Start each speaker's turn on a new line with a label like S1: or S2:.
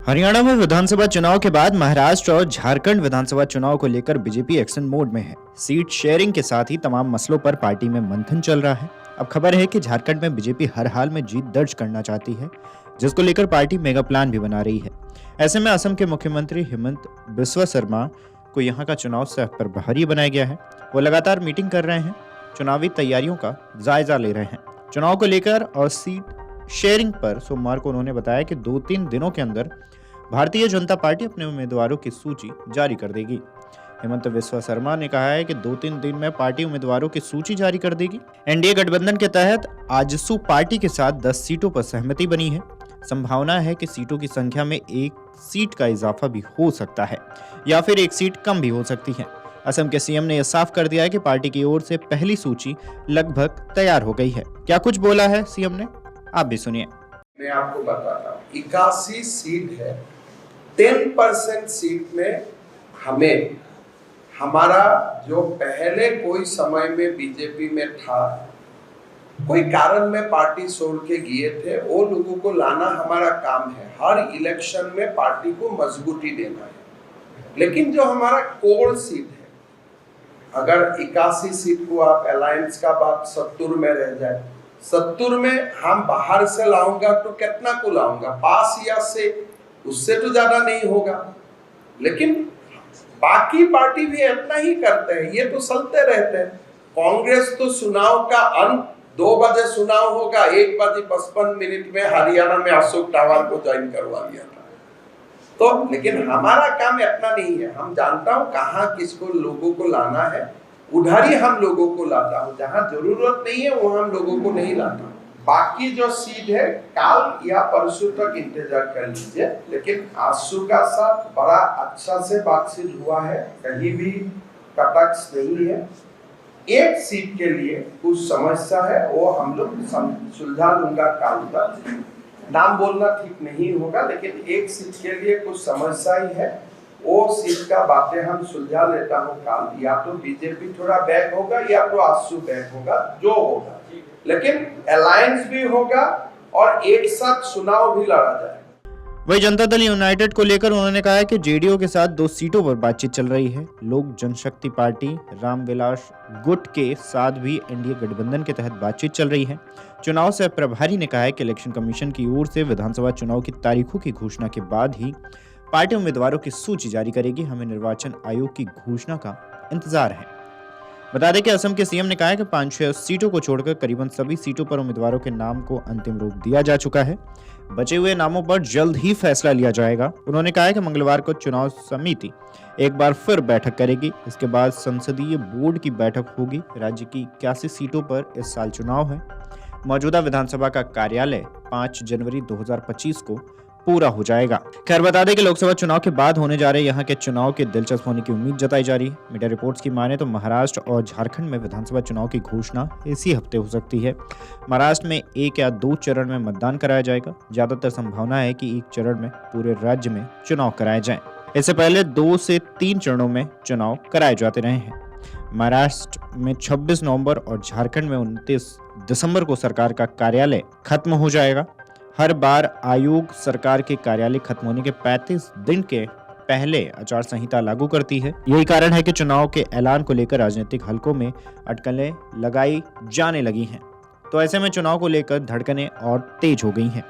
S1: हरियाणा में विधानसभा चुनाव के बाद महाराष्ट्र और झारखंड विधानसभा चुनाव को लेकर बीजेपी एक्शन मोड में है। सीट शेयरिंग के साथ ही तमाम मसलों पर पार्टी में मंथन चल रहा है। अब खबर है कि झारखंड में बीजेपी हर हाल में जीत दर्ज करना चाहती है, जिसको लेकर पार्टी मेगा प्लान भी बना रही है। ऐसे में असम के मुख्यमंत्री हेमंत बिस्वा शर्मा को यहाँ का चुनाव सह प्रभारी बनाया गया है। वो लगातार मीटिंग कर रहे हैं, चुनावी तैयारियों का जायजा ले रहे हैं। चुनाव को लेकर और सीट शेयरिंग पर सोमवार को उन्होंने बताया कि 2-3 दिनों के अंदर भारतीय जनता पार्टी अपने उम्मीदवारों की सूची जारी कर देगी। हेमंत बिस्वा शर्मा ने कहा है कि 2-3 दिन में पार्टी उम्मीदवारों की सूची जारी कर देगी। एनडीए गठबंधन के तहत आजसू पार्टी के साथ 10 सीटों पर सहमति बनी है। संभावना है कि सीटों की संख्या में एक सीट का इजाफा भी हो सकता है या फिर एक सीट कम भी हो सकती है। असम के सीएम ने यह साफ कर दिया है कि पार्टी की ओर से पहली सूची लगभग तैयार हो गई है। क्या कुछ बोला है सीएम ने, आप भी सुनिए।
S2: मैं आपको बताता हूँ, 81 सीट है। 10% सीट में हमें हमारा जो पहले कोई समय में बीजेपी में था, कोई कारण में पार्टी छोड़ के गए थे, वो लोगों को लाना हमारा काम है। हर इलेक्शन में पार्टी को मजबूती देना है। लेकिन जो हमारा कोर सीट है, अगर 81 सीट को आप अलायंस का बात 70 में रह जाए, 70 में हम बाहर से लाऊंगा तो कितना को लाऊंगा, पास या से, उससे तो ज्यादा नहीं होगा। लेकिन बाकी पार्टी भी इतना ही करते हैं, ये तो चलते रहते हैं। कांग्रेस तो चुनाव का अंत 2 बजे चुनाव होगा, 1 बजे 55 मिनट में हरियाणा में अशोक टावर को ज्वाइन करवा लिया था। तो लेकिन हमारा काम इतना नहीं है। हम जानता हूँ कहाँ किसको लोगों को लाना है, उधर ही हम लोगों को लाता हूँ। जहाँ जरूरत नहीं है वहाँ हम लोगों को नहीं लाता। बाकी जो सीट है कल या परसों तक इंतजार कर लीजिए। लेकिन आशु का साथ बड़ा अच्छा से बातचीत हुआ है, कहीं भी कटाक्ष नहीं है। एक सीट के लिए कुछ समस्या है, वो हम लोग सुलझा लूंगा कल तक। नाम बोलना ठीक नहीं होगा, लेकिन एक सीट के लिए कुछ समस्या ही है। वो सीट का बातें हम सुलझा लेता हूँ कल। या तो बीजेपी थोड़ा बैक होगा या तो आशु बैक होगा, जो होगा। लेकिन अलायंस भी होगा और एक साथ चुनाव भी लड़ा जाएगा।
S1: वही जनता दल यूनाइटेड को लेकर उन्होंने कहा है कि जेडीयू के साथ 2 सीटों पर बातचीत चल रही है। लोक जनशक्ति पार्टी रामविलास गुट के साथ भी एनडीए गठबंधन के तहत बातचीत चल रही है। चुनाव से प्रभारी ने कहा है कि इलेक्शन कमीशन की ओर से विधानसभा चुनाव की तारीखों की घोषणा के बाद ही पार्टी उम्मीदवारों की सूची जारी करेगी। हमें निर्वाचन आयोग की घोषणा का इंतजार है। बता दें कि असम के सीएम ने कहा है कि 5-6 सीटों को छोड़कर करीबन सभी सीटों पर उम्मीदवारों के नाम को अंतिम रूप दिया जा चुका है। बचे हुए नामों पर जल्द ही फैसला लिया जाएगा। उन्होंने कहा है कि मंगलवार को चुनाव समिति एक बार फिर बैठक करेगी। इसके बाद संसदीय बोर्ड की बैठक होगी। राज्य की 81 सीटों पर इस साल चुनाव है। मौजूदा विधानसभा का कार्यालय 5 जनवरी 2025 को पूरा हो जाएगा। खैर बता दें कि लोकसभा चुनाव के बाद होने जा रहे यहाँ के चुनाव के दिलचस्प होने की उम्मीद जताई जा रही है। मीडिया रिपोर्ट्स की माने तो महाराष्ट्र और झारखंड में विधानसभा चुनाव की घोषणा इसी हफ्ते हो सकती है। महाराष्ट्र में 1 या 2 चरण में मतदान कराया जाएगा। ज्यादातर संभावना है कि एक चरण में पूरे राज्य में चुनाव कराए जाएं। इससे पहले 2 से 3 चरणों में चुनाव कराए जाते रहे हैं। महाराष्ट्र में 26 नवंबर और झारखंड में 29 दिसंबर को सरकार का कार्यालय खत्म हो जाएगा। हर बार आयोग सरकार के कार्यालय खत्म होने के 35 दिन के पहले आचार संहिता लागू करती है। यही कारण है कि चुनाव के ऐलान को लेकर राजनीतिक हलकों में अटकलें लगाई जाने लगी हैं। तो ऐसे में चुनाव को लेकर धड़कनें और तेज हो गई हैं।